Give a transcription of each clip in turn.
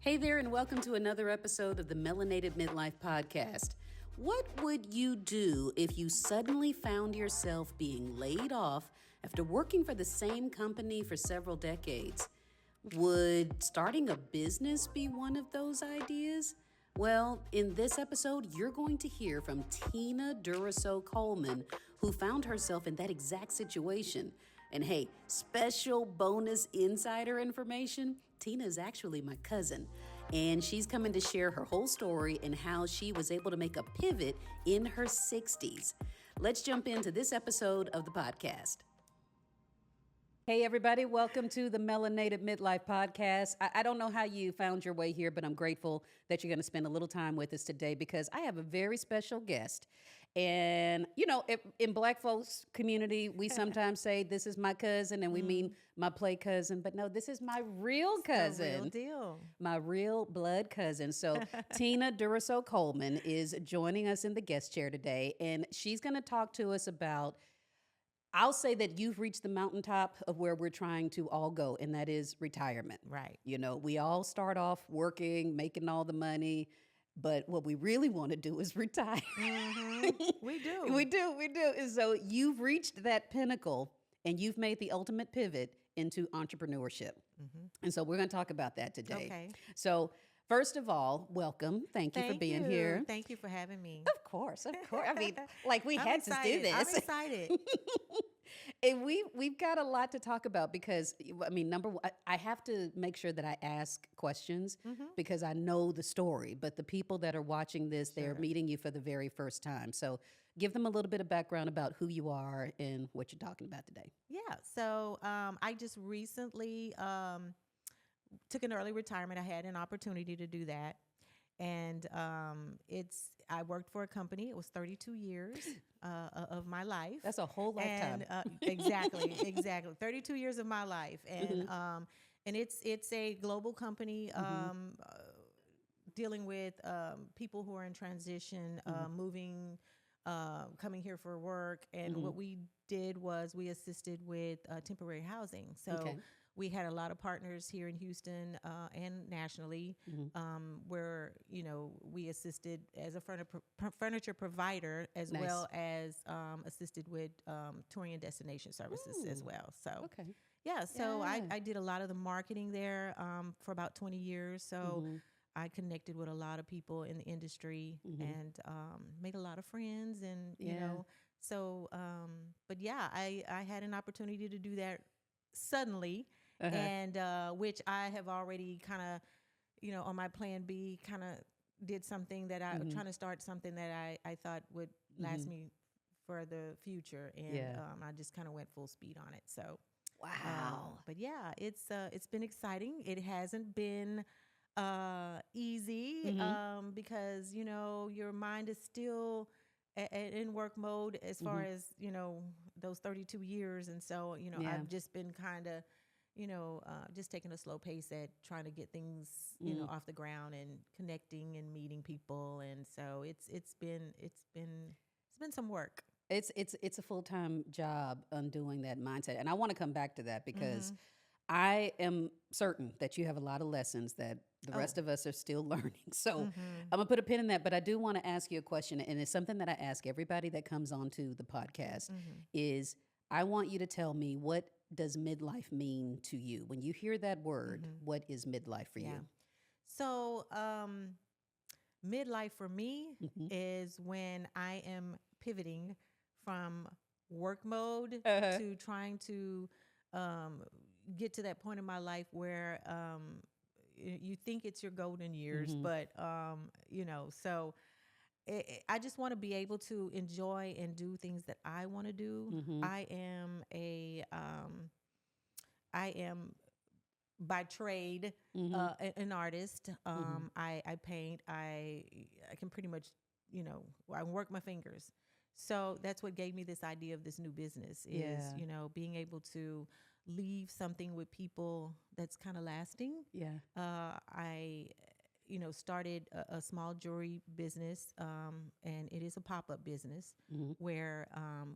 Hey there, and welcome to another episode of the Melanated Midlife Podcast. What would you do if you suddenly found yourself being laid off after working for the same company for several decades? Would starting a business be one of those ideas? Well, in this episode, you're going to hear from Tina Durisseau Coleman, who found herself in that exact situation. And hey, special bonus insider information, Tina is actually my cousin, and she's coming to share her whole story and how she was able to make a pivot in her 60s. Let's jump into this episode of the podcast. Hey, everybody. Welcome to the Melanated Midlife Podcast. I don't know how you found your way here, but I'm grateful that you're going to spend a little time with us today because I have a very special guest. And, you know, in Black folks community, we sometimes say this is my cousin and we mean my play cousin. But no, this is my real cousin. The real deal. My real blood cousin. So Tina Durisseau Coleman is joining us in the guest chair today. And she's going to talk to us about, I'll say that you've reached the mountaintop of where we're trying to all go, and that is retirement. Right. You know, we all start off working, making all the money, but what we really want to do is retire. Mm-hmm. We do. We do. And so you've reached that pinnacle, and you've made the ultimate pivot into entrepreneurship. Mm-hmm. And so we're going to talk about that today. Okay. So first of all, welcome. Thank you for being here. Thank you for having me. Of course. I mean, like we I'm had excited. to do this. I'm excited. And we've got a lot to talk about because, I mean, number one, I have to make sure that I ask questions because I know the story. But the people that are watching this, they're meeting you for the very first time. So give them a little bit of background about who you are and what you're talking about today. Yeah. So I just recently took an early retirement. I had an opportunity to do that. And I worked for a company. It was 32 years of my life. That's a whole lifetime. And, exactly. 32 years of my life. And and it's a global company dealing with people who are in transition, moving, coming here for work. And what we did was we assisted with temporary housing. So we had a lot of partners here in Houston and nationally where, you know, we assisted as a furniture provider as well as assisted with touring and destination services as well. So, I did a lot of the marketing there for about 20 years. So I connected with a lot of people in the industry and made a lot of friends and, you know, so, but yeah, I had an opportunity to do that suddenly. And which I have already kind of, you know, on my plan B, kind of did something that I'm trying to start something that I thought would last me for the future. And I just kind of went full speed on it. So, wow. But yeah, it's been exciting. It hasn't been easy because, you know, your mind is still in work mode as far as, you know, those 32 years. And so, you know, I've just been kind of, you know, just taking a slow pace at trying to get things, you know, off the ground and connecting and meeting people. And so it's been some work. It's a full-time job undoing that mindset. And I want to come back to that because I am certain that you have a lot of lessons that the rest of us are still learning. So I'm going to put a pin in that, but I do want to ask you a question. And it's something that I ask everybody that comes onto the podcast is I want you to tell me, what does midlife mean to you? When you hear that word, what is midlife for you? So midlife for me is when I am pivoting from work mode to trying to get to that point in my life where you think it's your golden years, but, you know, so I just want to be able to enjoy and do things that I want to do. I am by trade an artist. I paint. I can pretty much, you know, I work my fingers. So that's what gave me this idea of this new business is, you know, being able to leave something with people that's kind of lasting. I you know, started a small jewelry business, and it is a pop-up business where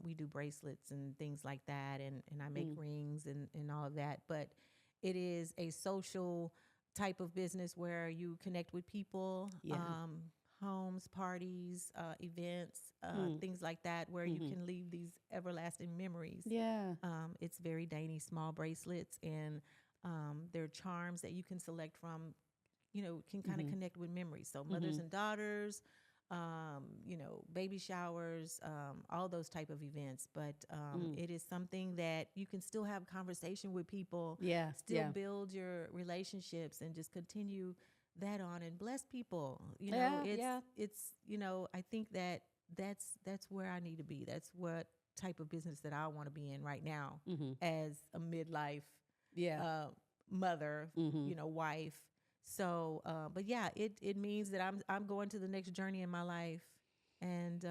we do bracelets and things like that, and I make rings and all of that. But it is a social type of business where you connect with people, Yeah. Homes, parties, events, things like that, where you can leave these everlasting memories. Yeah. It's very dainty, small bracelets, and there are charms that you can select from, can kind of connect with memories. So mothers and daughters, baby showers, all those type of events. But it is something that you can still have conversation with people, Yeah. still build your relationships, and just continue that on and bless people. It's I think that's where I need to be. That's what type of business that I want to be in right now as a midlife mother, wife. So, but yeah, it means that I'm going to the next journey in my life, and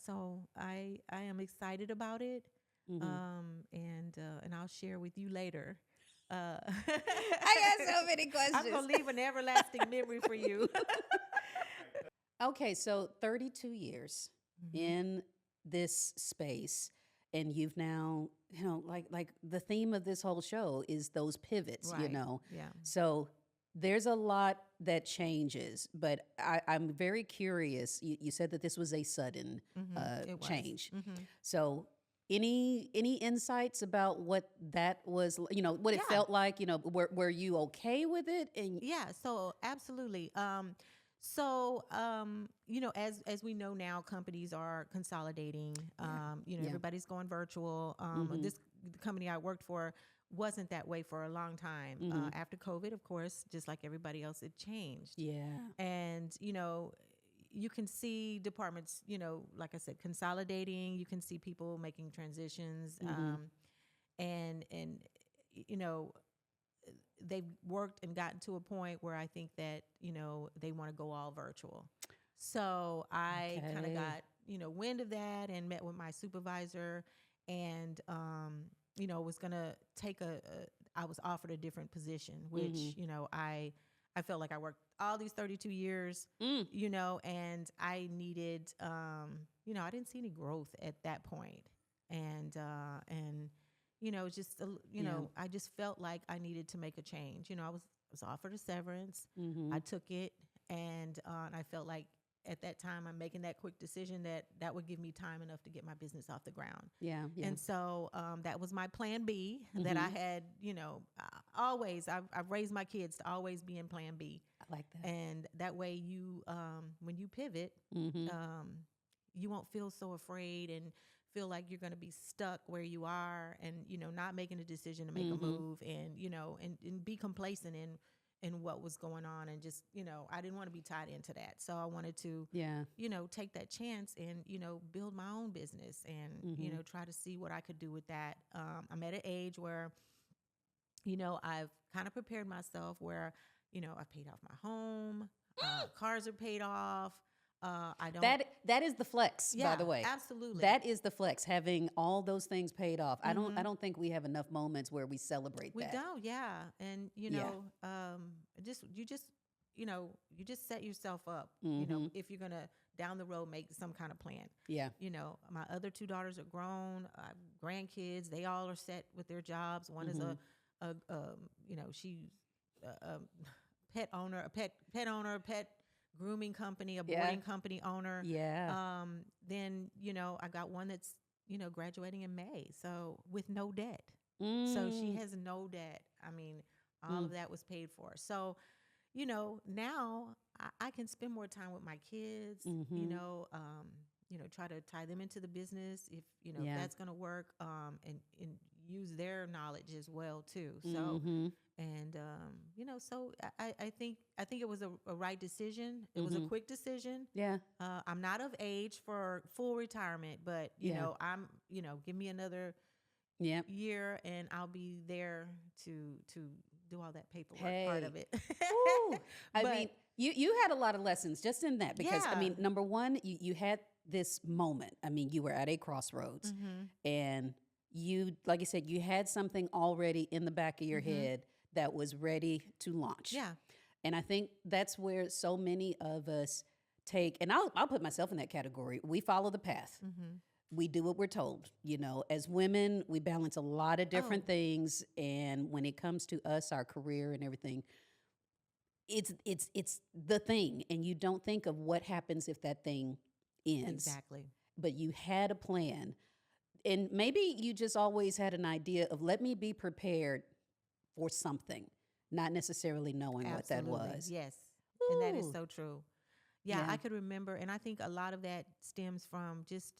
so I am excited about it, and I'll share with you later. I got so many questions. I'm gonna leave an everlasting memory for you. Okay, so 32 years in this space, and you've now, like the theme of this whole show is those pivots, Right. Yeah. So there's a lot that changes, but I'm very curious. You said that this was a sudden It was. change. So any insights about what that was, what it felt like, were you okay with it? And Yeah, so absolutely. As we know now, companies are consolidating. Everybody's going virtual. This the company I worked for wasn't that way for a long time. After COVID, of course, just like everybody else, it changed. yeah. And you can see departments, like I said, consolidating. You can see people making transitions, and they've worked and gotten to a point where I think that, they want to go all virtual. So I kind of got, wind of that and met with my supervisor, and, was going to take I was offered a different position, which, I felt like I worked all these 32 years, and I needed, I didn't see any growth at that point. And I just felt like I needed to make a change. I was offered a severance. I took it, and I felt like at that time I'm making that quick decision that would give me time enough to get my business off the ground. Yeah. And so that was my plan B that I had, always, I've raised my kids to always be in plan B. I like that. And that way you, when you pivot, you won't feel so afraid and feel like you're going to be stuck where you are, and, not making a decision to make a move, and, and be complacent in what was going on. And just, I didn't want to be tied into that. So I wanted to, take that chance and, build my own business and, try to see what I could do with that. I'm at an age where, I've kind of prepared myself where, I paid off my home, cars are paid off. I don't. That is the flex, by the way. Absolutely. That is the flex, having all those things paid off. I don't think we have enough moments where we celebrate that. We don't, yeah. And you just set yourself up, if you're gonna down the road make some kind of plan. Yeah. My other two daughters are grown, grandkids, they all are set with their jobs. One is she's a pet owner, a pet grooming company, a boarding company owner. Yeah. Then, I got one that's, graduating in May. So with no debt. So she has no debt. I mean, all of that was paid for. So, now I can spend more time with my kids, try to tie them into the business if, if that's going to work, and use their knowledge as well too. So, and, so I think it was a right decision. It was a quick decision. Yeah. I'm not of age for full retirement, but I'm, give me another year and I'll be there to do all that paperwork part of it. I mean, you had a lot of lessons just in that, because I mean, number one, you had this moment. I mean, you were at a crossroads, and you, like you said, you had something already in the back of your head that was ready to launch. Yeah. And I think that's where so many of us take, and I'll put myself in that category. We follow the path. we do what we're told. You know, as women, we balance a lot of different Oh, things, and when it comes to us, our career and everything, it's the thing, and you don't think of what happens if that thing ends. exactly. But you had a plan, and maybe you just always had an idea of let me be prepared for something, not necessarily knowing what that Absolutely. was. Yes. And that is Ooh, so true. Yeah, yeah. I could remember, and I think a lot of that stems from just,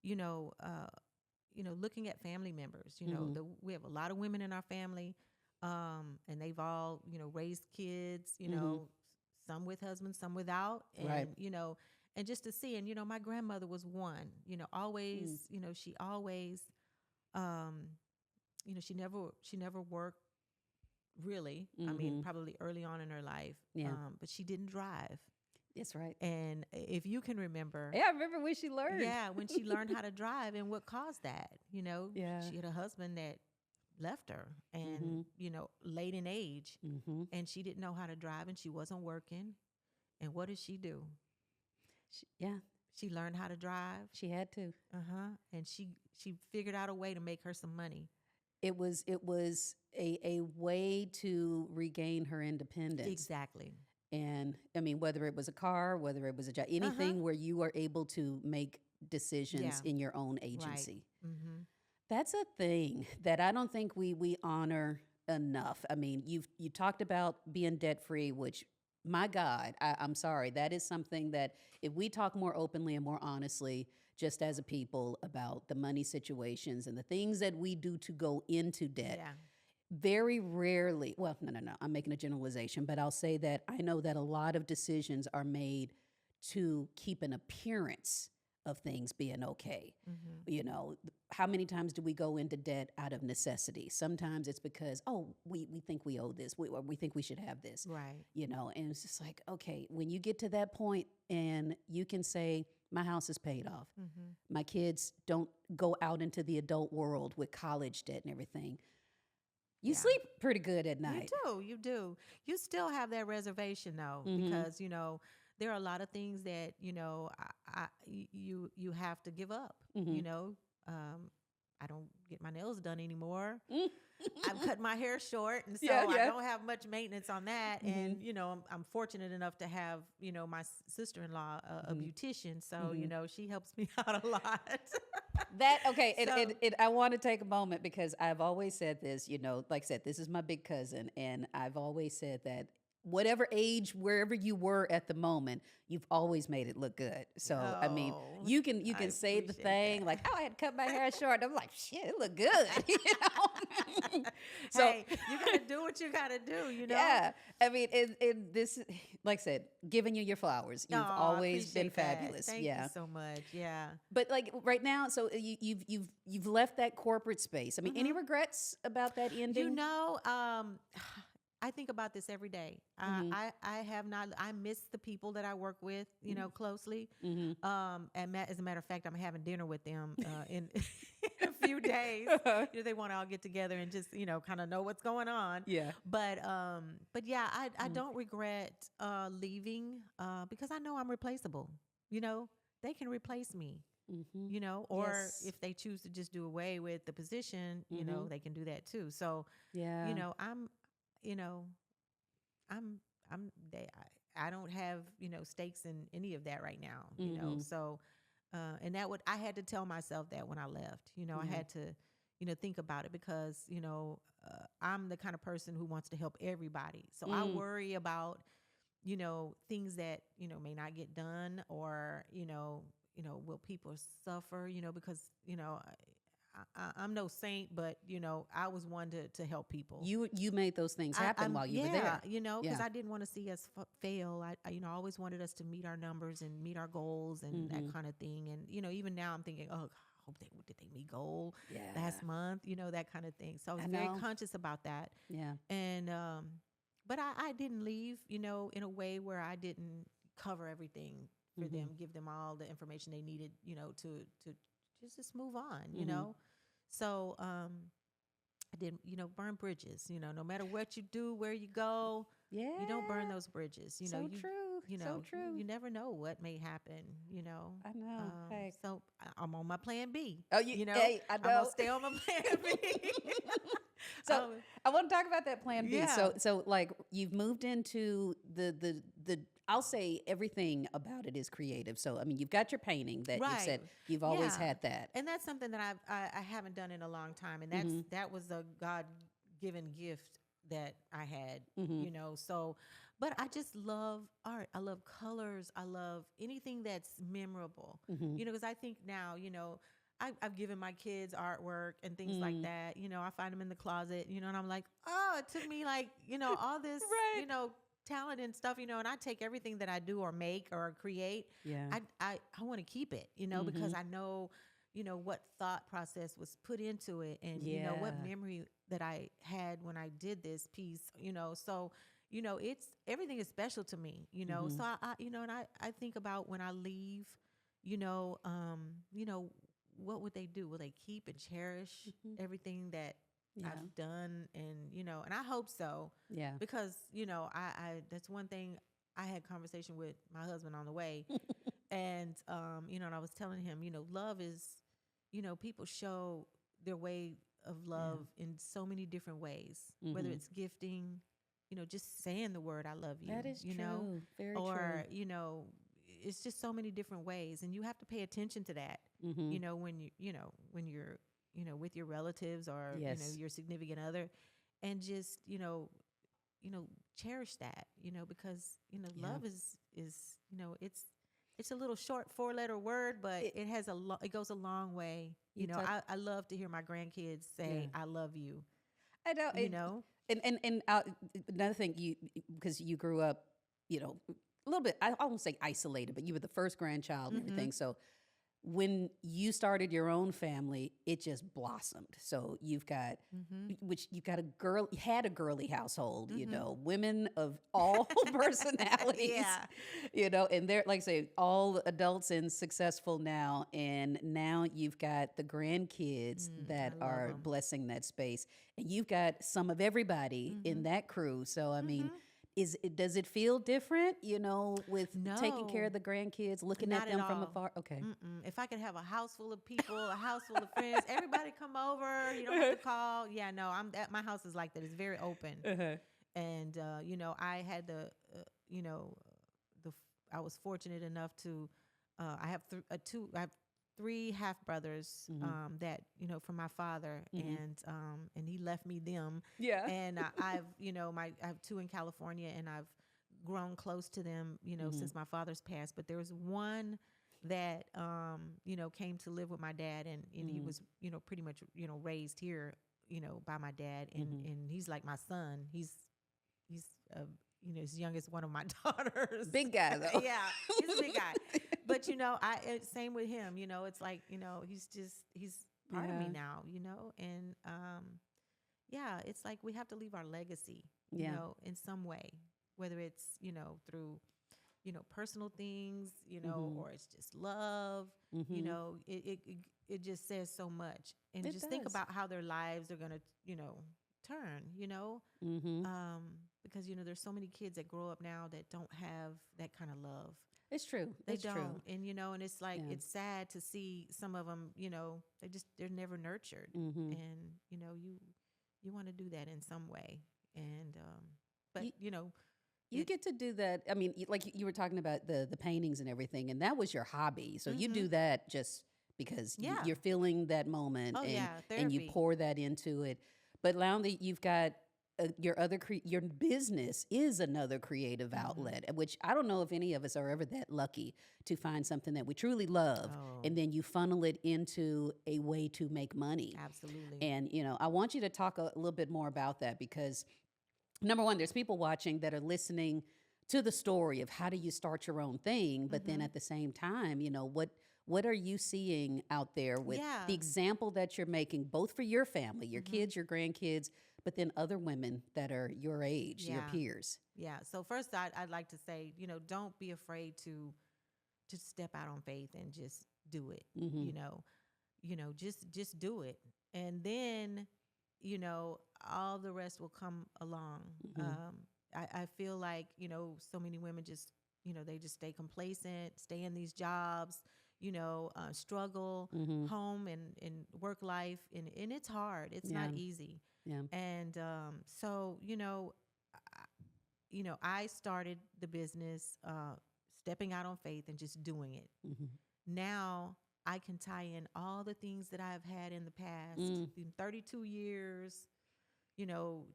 you know, looking at family members. Hmm. We have a lot of women in our family, and they've all, raised kids. Hmm. Some with husbands, some without, Right. and just to see, and my grandmother was one. Always, Mm. she always, um, she never worked really. I mean, Hmm. probably early on in her life, Yeah, but she didn't drive. that's right. And if you can remember, Yeah, I remember when she learned. yeah, when she learned how to drive and what caused that, Yeah. she had a husband that left her and, Hmm. late in age, Hmm. and she didn't know how to drive and she wasn't working. And what did she do? Yeah, She learned how to drive. she had to. And she figured out a way to make her some money. It was a way to regain her independence. Exactly. And I mean, whether it was a car, whether it was a job, Uh-huh. anything where you are able to make decisions Yeah. in your own Right. agency. Mhm. That's a thing that I don't think we honor enough. I mean, you talked about being debt free, which my God, I'm sorry, that is something that if we talk more openly and more honestly, just as a people about the money situations and the things that we do to go into debt, Yeah. very rarely, well, no, I'm making a generalization, but I'll say that I know that a lot of decisions are made to keep an appearance of things being okay. Mhm. You know, how many times do we go into debt out of necessity? Sometimes it's because, oh, we think we owe this, or we think we should have this, Right. and it's just like, okay, when you get to that point and you can say, my house is paid off, Mhm. my kids don't go out into the adult world with college debt and everything, you Yeah. sleep pretty good at You night. do, you do. You still have that reservation though, Mm-hmm. because there are a lot of things that you have to give up. Mm-hmm. You know, I don't get my nails done anymore. I've cut my hair short, and so Yeah, I yeah. don't have much maintenance on that. Mm-hmm. And I'm fortunate enough to have my sister-in-law, a Mm-hmm. beautician, so Mm-hmm. she helps me out a lot. That okay, So I want to take a moment because I've always said this, like I said, this is my big cousin, and I've always said that whatever age, wherever you were at the moment, you've always made it look good. So I mean, oh, you can I say the appreciate thing like, that. oh, I had to cut my hair short. I'm like, shit, it look good, So Hey, you got to do what you got to do. yeah, I mean, this, like I said, giving you your flowers. Oh, You've I always been appreciate that. fabulous. Thank you Yeah. so much. Yeah. But like right now, so you've left that corporate space. I mean, any hmm regrets about that You ending? know, I think about this every day. Mm-hmm. I have not. I miss the people that I work with, closely. Mm-hmm. As a matter of fact, I'm having dinner with them in in a few days. They want to all get together and just kind of know what's going on. Yeah. But yeah, I don't regret leaving because I know I'm replaceable. You know, they can replace me. Mm-hmm. Or Yes. if they choose to just do away with the position, Mm-hmm. they can do that too. So, Yeah. I'm, you know, I'm, I don't have, stakes in any of that right now, Mm-hmm. so, and I had to tell myself that when I left, I Yeah. had to, think about it because, I'm the kind of person who wants to help everybody. So I Mm. worry about, things that, may not get done or, will people suffer, because, I'm no saint, but I was one to help people. You made those things happen while you were Yeah, there. because Yeah. I didn't want to see us fail. I always wanted us to meet our numbers and meet our goals and Mm-hmm. that kind of thing. And even now I'm thinking, oh, I hope did they meet goal Yeah. last month? That kind of thing. So I was I very know. conscious about that. Yeah. And but I didn't leave, in a way where I didn't cover everything for Mm-hmm. them, give them all the information they needed, to just move on, Mm-hmm. So I did, burn bridges. No matter what you do, where you go, you don't burn those bridges. So true. So true. You never know what may happen. I know. Hey. So I'm on my plan B. Oh, hey, I know. I'm gonna stay on my plan B. So I want to talk about that plan B. Yeah. So like you've moved into the I'll say everything about it is creative. So I mean, you've got your painting that you said you've always had that, and that's something that I haven't done in a long time, and that was a God-given gift that I had. So. But I just love art. I love colors. I love anything that's memorable. Because I think now, I've given my kids artwork and things like that. I find them in the closet, and I'm like, oh, it took me like, all this, talent and stuff, and I take everything that I do or make or create. Yeah. I want to keep it, because I know, what thought process was put into it and, what memory that I had when I did this piece, so it's everything is special to me, So I and I think about when I leave, what would they do? Will they keep and cherish everything that I've done? And, and I hope so. Yeah. Because, I that's one thing I had conversation with my husband on the way and, and I was telling him, love is, people show their way of love in so many different ways, whether it's gifting, just saying the word "I love you." That is true. Very true. Or it's just so many different ways, and you have to pay attention to that. When when you're with your relatives or your significant other, and just cherish that. Because love is it's a little short 4-letter word, but it has it goes a long way. I love to hear my grandkids say "I love you." I know. And another thing, because you grew up, a little bit, I won't say isolated, but you were the first grandchild and everything. So when you started your own family, it just blossomed. So you've got, had a girly household, women of all personalities, and they're, like I say, all adults and successful now. And now you've got the grandkids that are blessing that space. And you've got some of everybody in that crew. So, I mean, does it feel different, with taking care of the grandkids, looking at them from afar? Okay. If I could have a house full of people, a house full of friends, everybody come over, you don't have to call. Yeah, no, my house is like that. It's very open. And, I had I was fortunate enough to, I have three half brothers that from my father, and he left me them. Yeah. And I've I have 2 in California, and I've grown close to them since my father's passed. But there was one that came to live with my dad, and he was pretty much raised here by my dad, and he's like my son. He's as young as one of my daughters. Big guy though. Yeah, he's a big guy. But same with him. It's like he's part of me now. And it's like we have to leave our legacy. In some way, whether it's through personal things, or it's just love. It just says so much, and just think about how their lives are gonna turn. Because there's so many kids that grow up now that don't have that kind of love. It's true. They don't. True. And and it's like it's sad to see some of them, they're never nurtured. And you want to do that in some way. And but you get to do that. I mean, like you were talking about the paintings and everything, and that was your hobby. So you do that just because you're feeling that moment, and you pour that into it. But now that you've got your business is another creative outlet, which I don't know if any of us are ever that lucky to find something that we truly love, and then you funnel it into a way to make money. Absolutely. And I want you to talk a little bit more about that, because number one, there's people watching that are listening to the story of how do you start your own thing, but then at the same time, what are you seeing out there with the example that you're making, both for your family, your kids, your grandkids, but then other women that are your age, your peers? Yeah. So first, I'd like to say, don't be afraid to step out on faith and just do it. Just do it. And then, all the rest will come along. I feel like, so many women just, they just stay complacent, stay in these jobs, struggle home and work life. And it's hard. It's not easy. Yeah. And so, I started the business stepping out on faith and just doing it. Now I can tie in all the things that I've had in the past, in 32 years,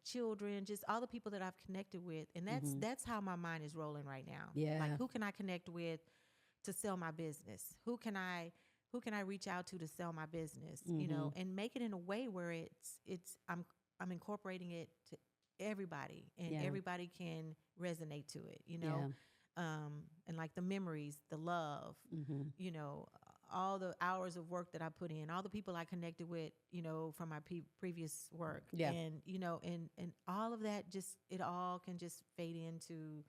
children, just all the people that I've connected with. And that's how my mind is rolling right now. Yeah. Like, who can I connect with to sell my business? Who can I reach out to sell my business, and make it in a way where I'm incorporating it to everybody, and everybody can resonate to it, and like the memories, the love, all the hours of work that I put in, all the people I connected with, from my previous work, and and all of that, it all can just fade into,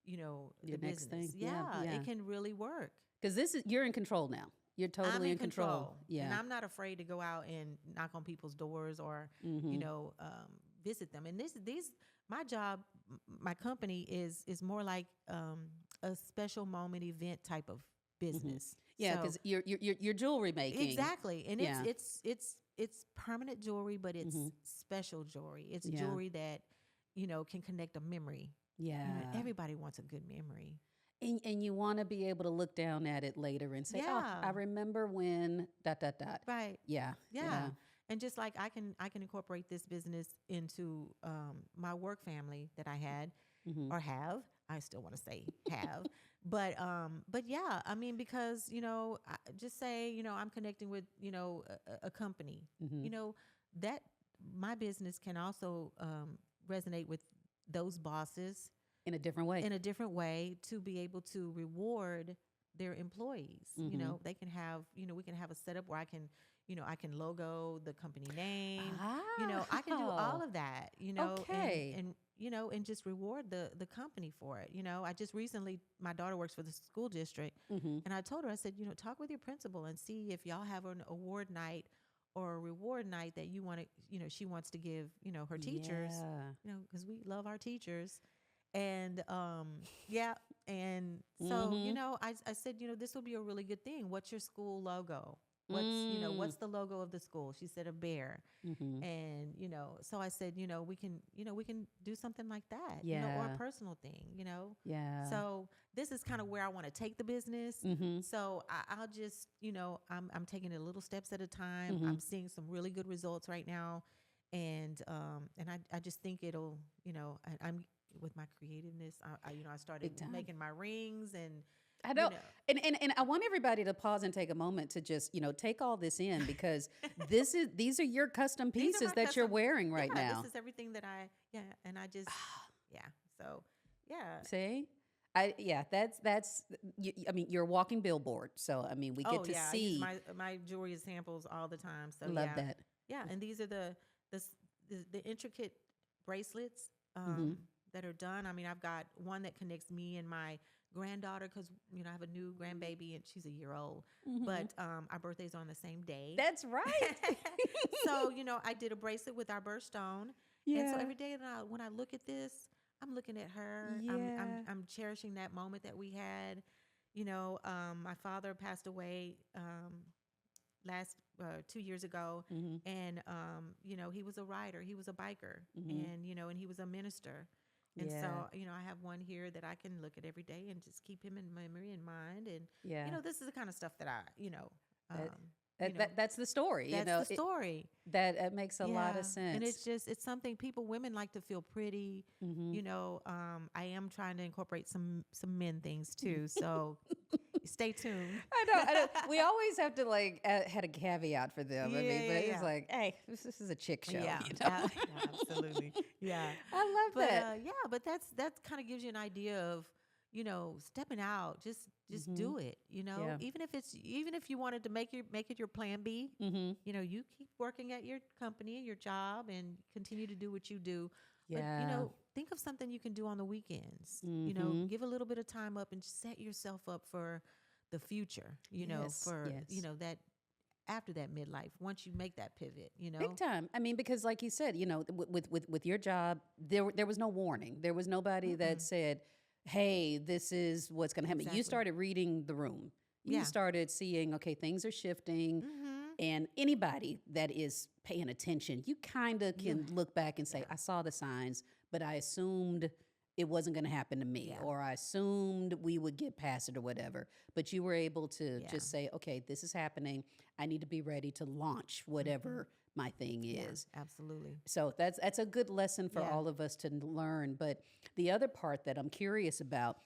the next business. thing. Yeah. It can really work. Because you're in control now. You're totally in control. Yeah. And I'm not afraid to go out and knock on people's doors or, visit them. And my job, my company is more like a special moment event type of business. Yeah, because you're jewelry making. Exactly. And it's permanent jewelry, but it's special jewelry. It's jewelry that, can connect a memory. Yeah. Everybody wants a good memory. And you want to be able to look down at it later and say, oh, I remember when ... Right. Yeah. And just like I can incorporate this business into my work family that I had or have. I still want to say have. But yeah, I mean, because, just say, I'm connecting with, a company, that my business can also resonate with those bosses in a different way to be able to reward their employees. They can have, we can have a setup where I can logo the company name, I can do all of that, okay. and just reward the company for it. I just recently, my daughter works for the school district, and I told her, I said, talk with your principal and see if y'all have an award night or a reward night that you want to, she wants to give, her teachers, because we love our teachers. And, and so, I said, this will be a really good thing. What's your school logo? What's the logo of the school? She said a bear. And, so I said, we can do something like that, or a personal thing, Yeah. So this is kind of where I want to take the business. So I'll just, I'm taking it little steps at a time. I'm seeing some really good results right now. And I just think it'll, I'm with my creativeness. I started making my rings, and I know. And I want everybody to pause and take a moment to just, take all this in, because these are your custom pieces that you're wearing right now. This is everything that and I just, so, See? That's you're a walking billboard. So, we get to see. I use my jewelry samples all the time. So love that. Yeah. And these are the intricate bracelets, that are done. I've got one that connects me and my granddaughter, because I have a new grandbaby and she's a year old, but our birthdays are on the same day. That's right. So I did a bracelet with our birthstone, and so every day when I look at this, I'm looking at her. I'm cherishing that moment that we had. My father passed away last 2 years ago, and he was a rider, he was a biker, and and he was a minister. And so, I have one here that I can look at every day and just keep him in memory and mind. And, this is the kind of stuff that that's the story. That's the story. That makes a lot of sense. And it's something women like to feel pretty. I am trying to incorporate some men things too. So stay tuned. I know. We always have to had a caveat for them. But it's like, hey, this is a chick show. Yeah, absolutely. Yeah. I love that. But that kind of gives you an idea of, stepping out, just do it, even if you wanted to make it your plan B, you keep working at your company, your job, and continue to do what you do. Yeah. But, think of something you can do on the weekends, give a little bit of time up and set yourself up for the future, that after that midlife, once you make that pivot, Big time. I mean, because like you said, with your job, there was no warning. There was nobody that said, "Hey, this is what's going to happen." Exactly. You started reading the room. You started seeing, okay, things are shifting, Mm-hmm. and anybody that is paying attention, you kind of can look back and say, "I saw the signs, but I assumed it wasn't going to happen to me, or I assumed we would get past it or whatever." But you were able to just say, "Okay, this is happening. I need to be ready to launch whatever my thing is." Absolutely. So that's a good lesson for all of us to learn. But the other part that I'm curious about,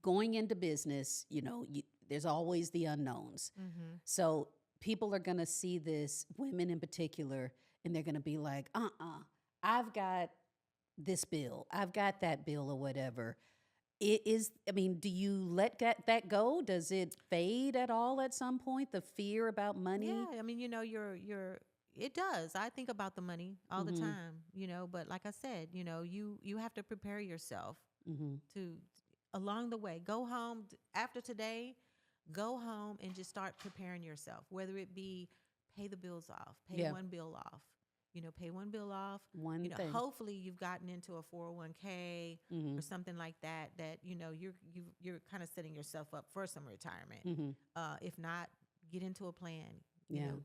going into business, there's always the unknowns. Mm-hmm. So people are going to see this, women in particular, and they're going to be like, I've got this bill, I've got that bill or whatever. Do you let that go? Does it fade at all at some point, the fear about money? Yeah, I mean, it does. I think about the money all the time, but like I said, you have to prepare yourself to, along the way, go home after today, go home and just start preparing yourself, whether it be pay the bills off, pay one bill off. Pay one bill off. Thing. Hopefully you've gotten into a 401k or something like that. You're kind of setting yourself up for some retirement. If not, get into a plan.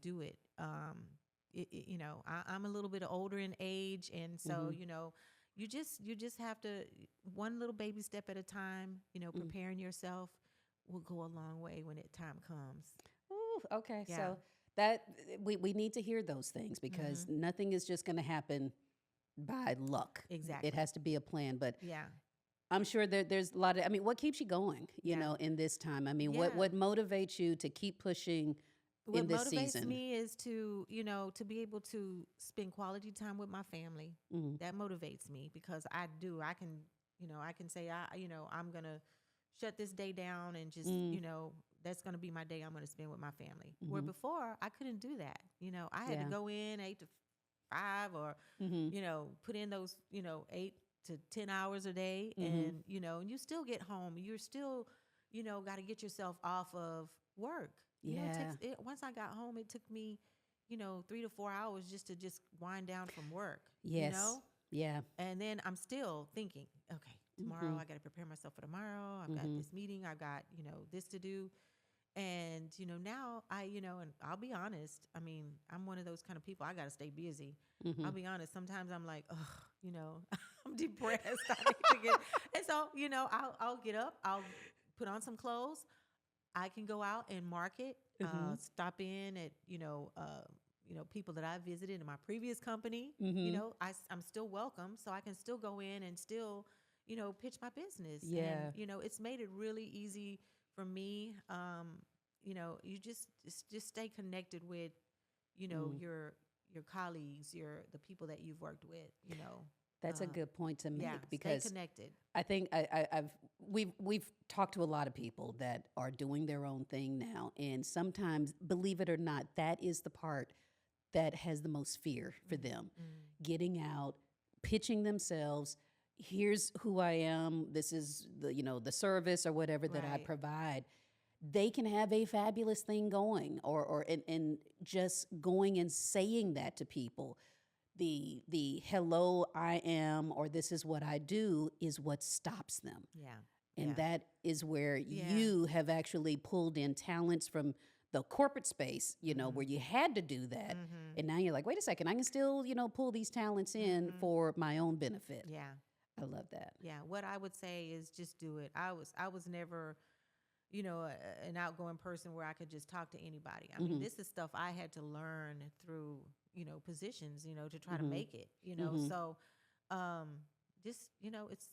Do it. I'm a little bit older in age, and so you just have to, one little baby step at a time. Preparing yourself will go a long way when time comes. Ooh, okay, Yeah. so that we need to hear those things, because nothing is just going to happen by luck. Exactly. It has to be a plan. But Yeah. I'm sure there's a lot of, what keeps you going, in this time? What motivates you to keep pushing in this season? What motivates me is to be able to spend quality time with my family. That motivates me, because I can say, I'm going to shut this day down and just, that's going to be my day I'm going to spend with my family. Where before I couldn't do that. I had to go in 8 to 5 or, put in those, 8 to 10 hours a day. And, and you still get home. You're still, got to get yourself off of work. Once I got home, it took me, 3 to 4 hours just to wind down from work. Yes. Yeah. And then I'm still thinking, okay, tomorrow I got to prepare myself for tomorrow. I've got this meeting. I've got, this to do. And, now and I'll be honest, I'm one of those kind of people. I got to stay busy. I'll be honest. Sometimes I'm like, I'm depressed. I need to get, and so, I'll get up, I'll put on some clothes. I can go out and market, stop in at, people that I visited in my previous company. I'm still welcome. So I can still go in and still, pitch my business. Yeah. And, it's made it really easy for me. You just stay connected with, your colleagues, the people that you've worked with, That's a good point to make, because stay connected. I think we've talked to a lot of people that are doing their own thing now, and sometimes, believe it or not, that is the part that has the most fear for them. Getting out, pitching themselves. Here's who I am. This is the service or whatever that I provide. They can have a fabulous thing going, and just going and saying that to people. The hello, I am, or this is what I do, is what stops them. Yeah. And that is where you have actually pulled in talents from the corporate space, where you had to do that. And now you're like, wait a second, I can still, pull these talents in for my own benefit. Yeah. I love that. Yeah. What I would say is just do it. I was never, an outgoing person where I could just talk to anybody. I mean, this is stuff I had to learn through, positions, to try to make it, so, just, it's,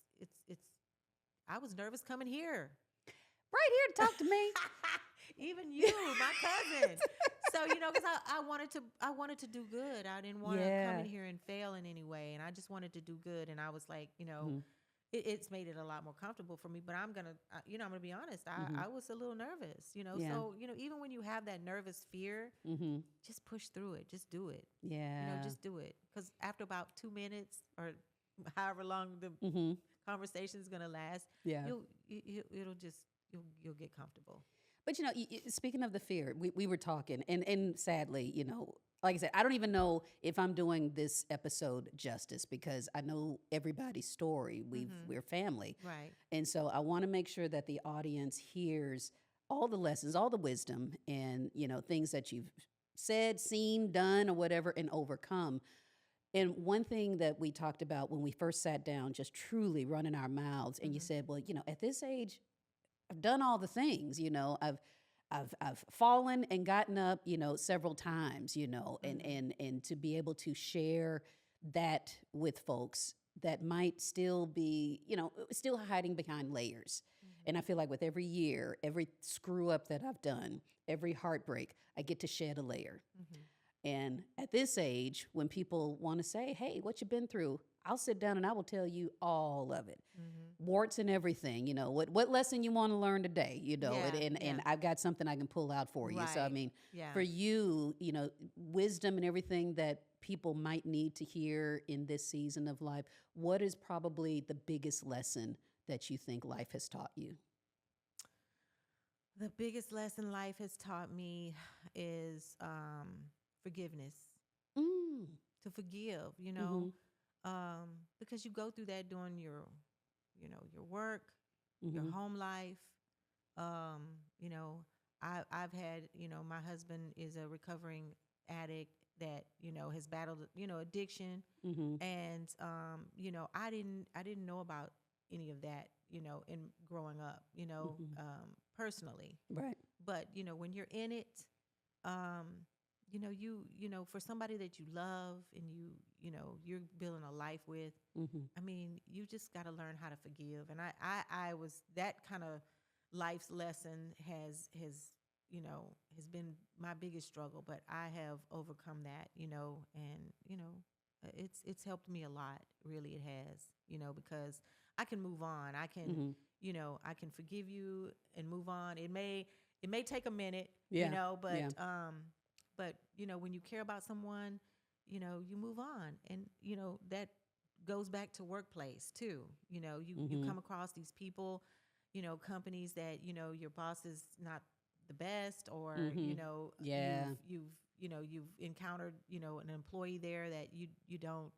I was nervous coming here. Right here to talk to me. Even you, my cousin. So, because I wanted to do good. I didn't want to come in here and fail in any way. And I just wanted to do good. And I was like, it's made it a lot more comfortable for me. But I'm going to, I'm going to be honest. I was a little nervous, So, even when you have that nervous fear, just push through it. Just do it. Yeah. Just do it. Because after about 2 minutes or however long the conversation is going to last, you'll get comfortable. But speaking of the fear, we were talking, and sadly, like I said, I don't even know if I'm doing this episode justice because I know everybody's story. We're family, Right. and so I want to make sure that the audience hears all the lessons, all the wisdom, and things that you've said, seen, done, or whatever, and overcome. And one thing that we talked about when we first sat down, just truly running our mouths, and you said, well, at this age, I've done all the things, I've fallen and gotten up, several times, and to be able to share that with folks that might still be, still hiding behind layers. And I feel like with every year, every screw up that I've done, every heartbreak, I get to shed a layer. And at this age, when people want to say, hey, what you been through? I'll sit down and I will tell you all of it. Warts and everything, what lesson you want to learn today, and I've got something I can pull out for you. So, I mean, for you, wisdom and everything that people might need to hear in this season of life, what is probably the biggest lesson that you think life has taught you? The biggest lesson life has taught me is forgiveness. To forgive, because you go through that during your work, your home life. I've had, my husband is a recovering addict that, has battled, addiction. And, I didn't know about any of that, in growing up, personally. Right. But, when you're in it, for somebody that you love and you're building a life with, I mean, you just got to learn how to forgive. And I was, that kind of life's lesson has been my biggest struggle, but I have overcome that, and, it's helped me a lot. Really, it has, because I can move on. I can, I can forgive you and move on. It may take a minute, but, but, when you care about someone, you move on. And, that goes back to workplace too. You come across these people, companies that, your boss is not the best, or, you've encountered, an employee there that you don't,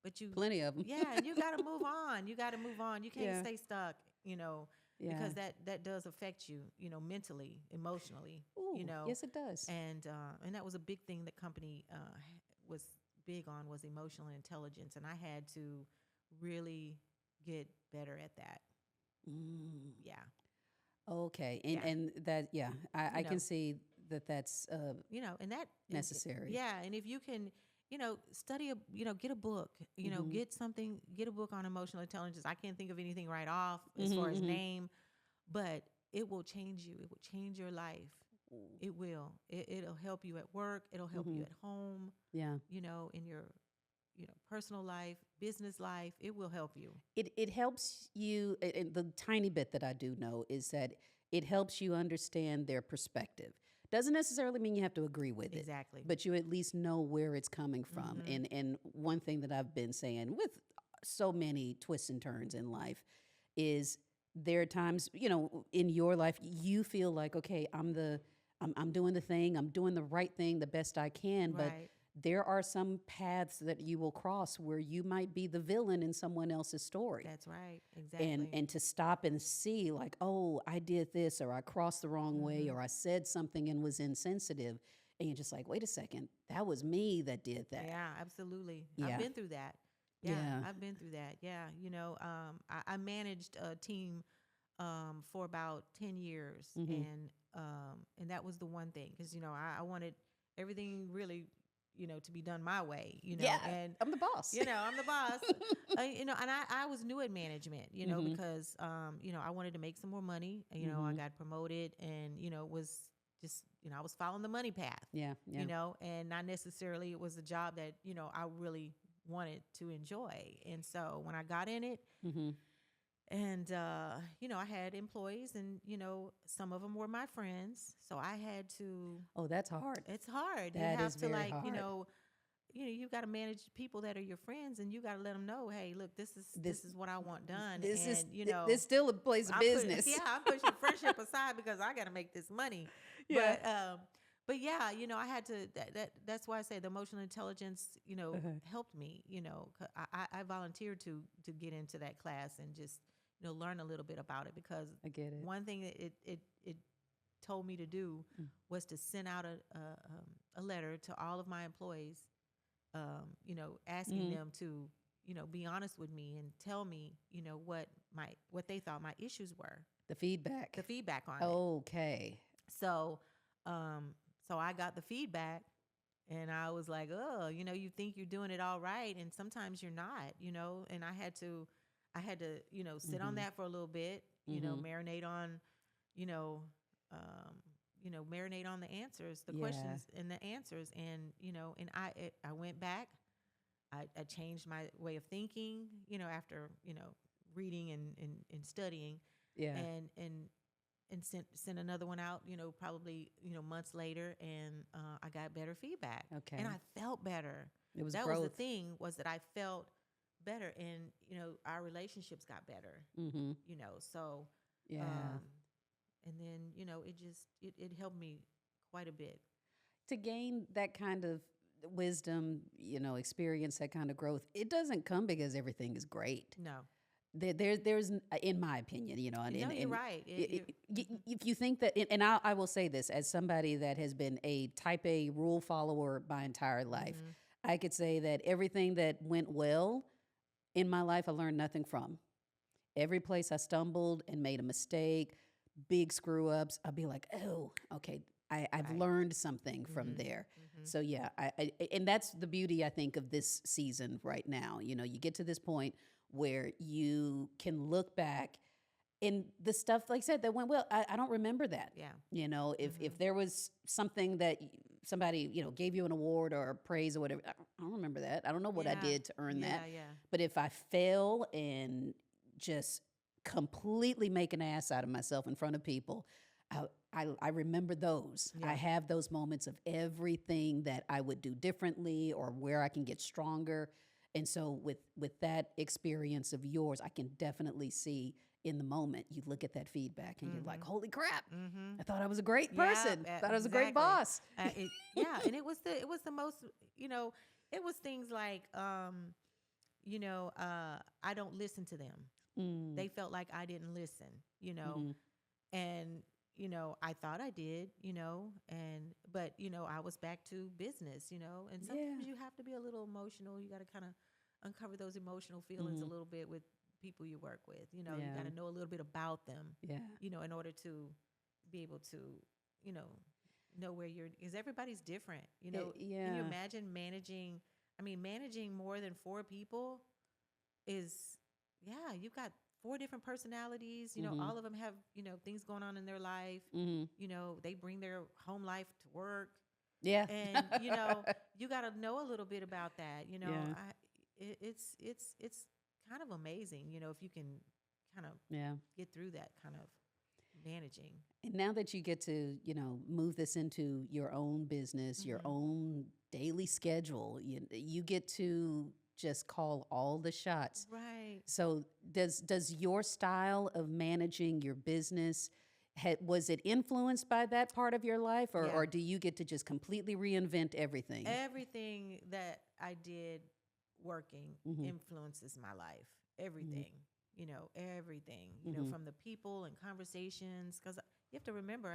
but you plenty of them. Yeah. And you got to move on. You got to move on. You can't stay stuck, because that does affect you, mentally, emotionally. Ooh, yes, it does. And that was a big thing the company was big on, was emotional intelligence, and I had to really get better at that. Yeah. Okay, and that I can see that's and that necessary. And if you can, study get a book, get a book on emotional intelligence. I can't think of anything right off as far as name, but it will change you. It will change your life. It will. It'll help you at work. It'll help you at home. Yeah. In your personal life, business life, it will help you. It helps you. And the tiny bit that I do know is that it helps you understand their perspective. Doesn't necessarily mean you have to agree with it. Exactly. But you at least know where it's coming from. And one thing that I've been saying with so many twists and turns in life is there are times, in your life, you feel like, okay, I'm doing the thing, I'm doing the right thing the best I can, but there are some paths that you will cross where you might be the villain in someone else's story. That's right. Exactly. And to stop and see like, oh, I did this, or I crossed the wrong way, or I said something and was insensitive. And you're just like, wait a second, that was me that did that. Yeah, absolutely. Yeah. I've been through that. Yeah, I've been through that. Yeah. I managed a team for about 10 years. And that was the one thing, because, I wanted everything really, to be done my way, and I'm the boss. I'm the boss, and I was new at management, because, I wanted to make some more money. I got promoted, and, was just, I was following the money path, and not necessarily it was a job that, I really wanted to enjoy. And so when I got in it, and, I had employees, and, some of them were my friends. So I had to. Oh, that's hard. It's hard. That you have is to very like, hard. you got to manage people that are your friends, and you got to let them know, hey, look, this is what I want done. This and is this still a place of business. I'm pushing friendship aside because I got to make this money. Yeah. But yeah, I had to. That's why I say the emotional intelligence, helped me. 'Cause I volunteered to get into that class and just learn a little bit about it, because I get it. one thing that it told me to do was to send out a letter to all of my employees, asking them to be honest with me and tell me what they thought my issues were. The feedback On it. Okay. So I got the feedback, and I was like, oh, you think you're doing it all right, and sometimes you're not, and I had to sit on that for a little bit, marinate on, marinate on the answers, the questions and the answers. And, and I went back, I changed my way of thinking, after, reading and studying, and sent another one out, probably, months later. And I got better feedback. Okay. And I felt better. That was the thing, was that I felt better, and, our relationships got better, so, yeah. And then, it helped me quite a bit. To gain that kind of wisdom, experience that kind of growth, it doesn't come because everything is great. No. There's, in my opinion, and you're right. If you think that, and I will say this as somebody that has been a type A rule follower my entire life, I could say that everything that went well in my life, I learned nothing from. Every place I stumbled and made a mistake, big screw ups, I'll be like, oh, okay, I've learned something from there. So yeah, and that's the beauty, I think, of this season right now. You get to this point where you can look back, and the stuff, like I said, that went well, I don't remember that. Yeah. If there was something that somebody, gave you an award or a praise or whatever, I don't remember that. I don't know what I did to earn that. Yeah. But if I fail and just completely make an ass out of myself in front of people, I remember those. Yeah. I have those moments of everything that I would do differently or where I can get stronger. And so with that experience of yours, I can definitely see in the moment, you look at that feedback and you're like, holy crap, I thought I was a great person. Thought I was a great boss. And it was the most, it was things like, I don't listen to them. They felt like I didn't listen, and, I thought I did, but, I was back to business, and sometimes you have to be a little emotional. You got to kind of uncover those emotional feelings a little bit with people you work with. You got to know a little bit about them, in order to be able to, know where because everybody's different, Can you imagine managing more than 4 people is, you've got 4 different personalities, all of them have, things going on in their life. They bring their home life to work. Yeah. And, you got to know a little bit about that, it's kind of amazing, if you can kind of get through that kind of managing. And now that you get to, move this into your own business, your own daily schedule, you get to just call all the shots. Right. So does your style of managing your business, was it influenced by that part of your life, or do you get to just completely reinvent everything? Everything that I did working influences my life. Everything, everything, from the people and conversations, because you have to remember,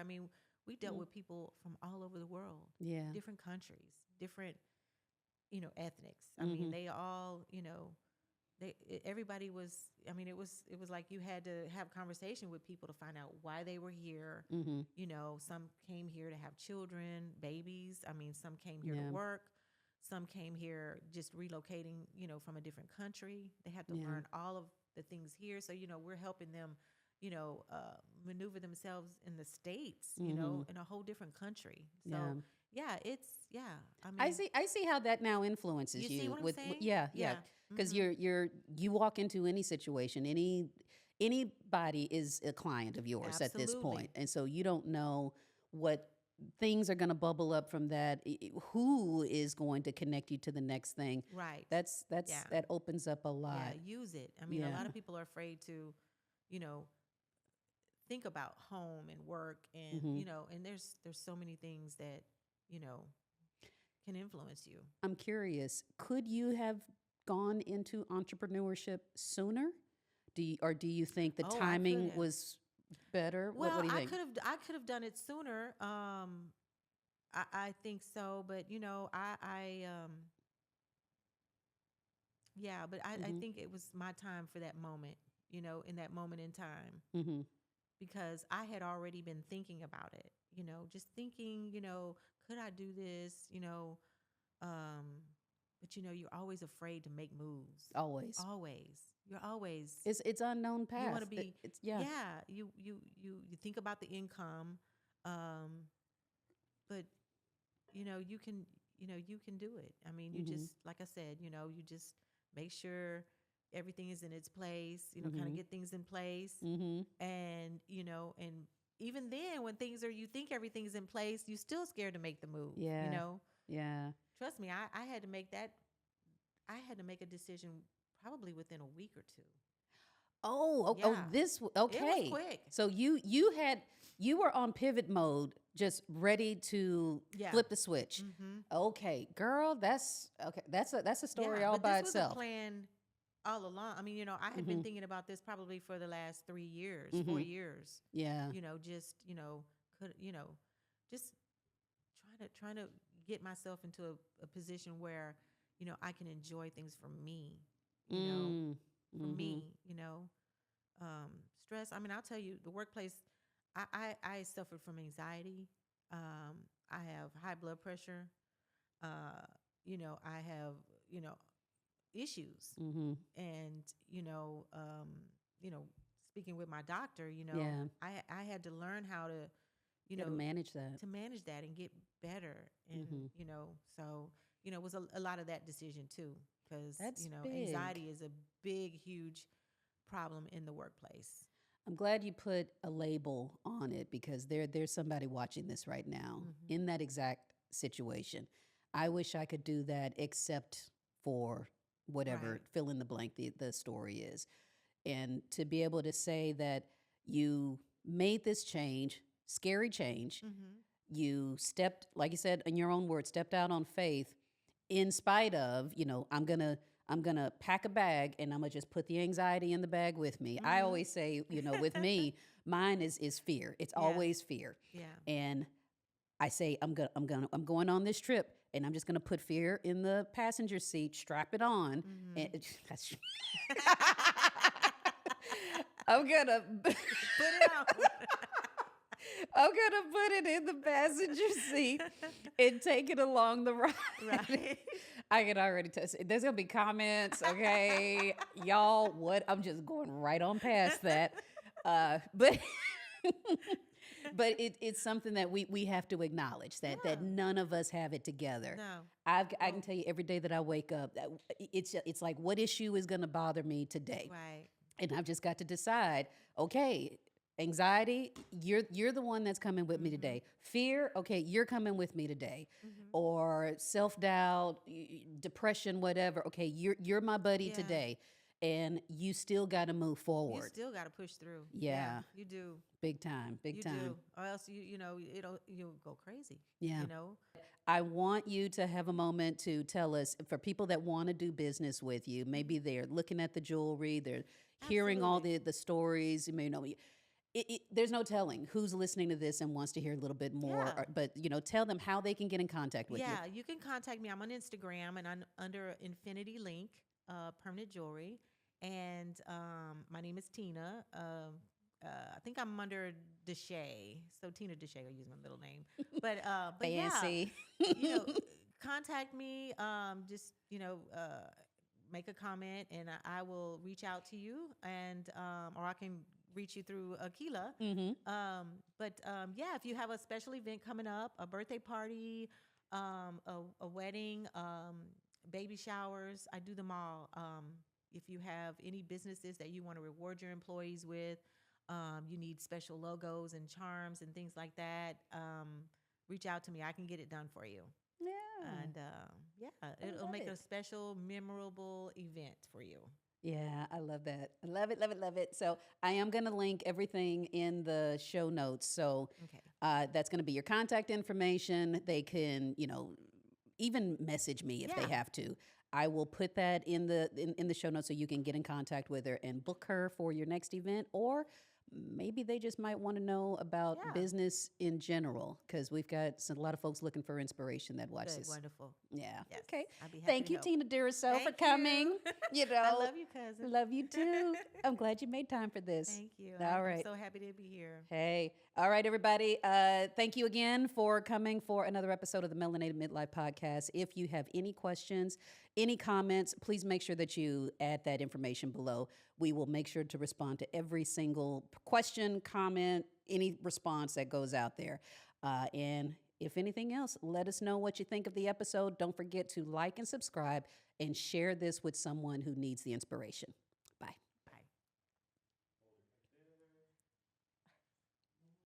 we dealt with people from all over the world, different countries, different, ethnics. They all, everybody was, it was like you had to have conversation with people to find out why they were here. Some came here to have children, babies. Some came here to work. Some came here just relocating, from a different country. They had to learn all of the things here. So, we're helping them, maneuver themselves in the States, in a whole different country. So, I see how that now influences you. See what I'm saying? Yeah. Because you walk into any situation, anybody is a client of yours. Absolutely. At this point. And so you don't know what things are going to bubble up from that. Who is going to connect you to the next thing? Right. That opens up a lot. Yeah, use it. I mean, a lot of people are afraid to, you know, think about home and work, and and there's so many things that can influence you. I'm curious, could you have gone into entrepreneurship sooner? Do you think the timing was better? Well, what do you think? I could have done it sooner. I think so, but yeah, but I think it was my time for that moment, in that moment in time, Mm-hmm. because I had already been thinking about it, just thinking, could I do this, um, but you're always afraid to make moves. Always. Always. You're always. It's unknown path. You want to be. Yeah. You think about the income, but you can do it. I mean, you just, like I said, you just make sure everything is in its place. Kind of get things in place, and and even then, when you think everything's in place, you're still scared to make the move. Yeah. Yeah. Trust me, I had to make that. I had to make a decision probably within a week or two. This okay. It was quick. So you were on pivot mode, just ready to flip the switch. Okay, girl, that's okay. That's a story all by itself. This was a plan all along. I mean, I had been thinking about this probably for the last 3 years, 4 years. Yeah. Just just trying to get myself into a position where I can enjoy things for me. For me, stress. I mean, I'll tell you, the workplace, I suffered from anxiety. I have high blood pressure. I have, issues. And, speaking with my doctor, I had to learn how to, to manage that. And get better. And, so, it was a lot of that decision too. Because, anxiety is a big, huge problem in the workplace. I'm glad you put a label on it, because there's somebody watching this right now in that exact situation. I wish I could do that, except for whatever, fill in the blank the story is. And to be able to say that you made this change, scary change, you stepped, like you said, in your own words, stepped out on faith, in spite of, I'm gonna pack a bag and I'm gonna just put the anxiety in the bag with me. I always say, with me, mine is fear. It's always fear. Yeah. And I say, I'm going on this trip, and I'm just gonna put fear in the passenger seat, strap it on, and I'm gonna put it out. I'm gonna put it in the passenger seat and take it along the ride. Right. I can already tell. There's gonna be comments, okay, y'all. What? I'm just going right on past that. But it's something that we have to acknowledge that none of us have it together. No. I can tell you, every day that I wake up, it's like, what issue is gonna bother me today? Right. And I've just got to decide, okay, anxiety, you're the one that's coming with me today. Fear, okay, you're coming with me today. Or self-doubt, depression, whatever, okay, you're my buddy today. And you still got to move forward. You still got to push through. Yeah. You do. Big time. You do. Or else you'll go crazy. Yeah. I want you to have a moment to tell us, for people that want to do business with you, maybe they're looking at the jewelry, they're hearing all the stories, there's no telling who's listening to this and wants to hear a little bit more. But tell them how they can get in contact with you. Yeah, you can contact me. I'm on Instagram, and I'm under Infinity Link, Permanent Jewelry. And my name is Tina. I think I'm under Deshay. So Tina Deshay, I'll use my middle name. But fancy. Yeah, contact me. Just make a comment, and I will reach out to you, and or I can reach you through Akila. If you have a special event coming up, a birthday party, a wedding, baby showers, I do them all. If you have any businesses that you want to reward your employees with, you need special logos and charms and things like that. reach out to me. I can get it done for you. Yeah. And it'll make it a special, memorable event for you. Yeah, I love that. I love it, love it, love it. So I am going to link everything in the show notes. So that's going to be your contact information. They can, even message me if they have to. I will put that in the show notes so you can get in contact with her and book her for your next event, or maybe they just might want to know about business in general, because we've got a lot of folks looking for inspiration that watch this. Wonderful. Yeah. Yes, Okay. I'd be happy Thank to you, help. Tina Durisseau, for Thank coming. you. I love you, cousin. Love you too. I'm glad you made time for this. Thank you. All right. I'm so happy to be here. Hey. All right, everybody. Thank you again for coming for another episode of the Melanated Midlife Podcast. If you have any questions, any comments, please make sure that you add that information below. We will make sure to respond to every single question, comment, any response that goes out there. And if anything else, let us know what you think of the episode. Don't forget to like and subscribe and share this with someone who needs the inspiration.